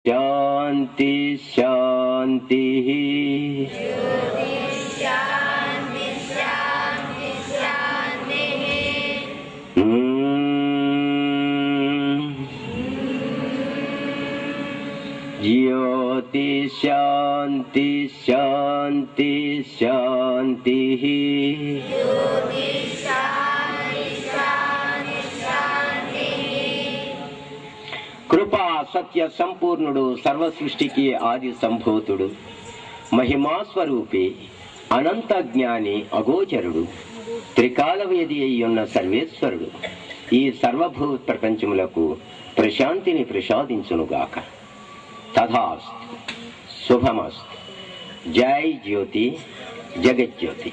శాంతి శాంతి జ్యోతి శాంతి శాంతి శాంతి కృపా సత్య సంపూర్ణుడు సర్వ సృష్టికి ఆది సంభూతుడు మహిమాస్వరూపి అనంత జ్ఞాని అగోచరుడు త్రికాలవేది అయ్యున్న సర్వేశ్వరుడు ఈ సర్వభూ ప్రపంచములకు ప్రశాంతిని ప్రసాదించునుగాక. తథాస్తు. శుభమస్తు. జై జ్యోతి జగజ్యోతి.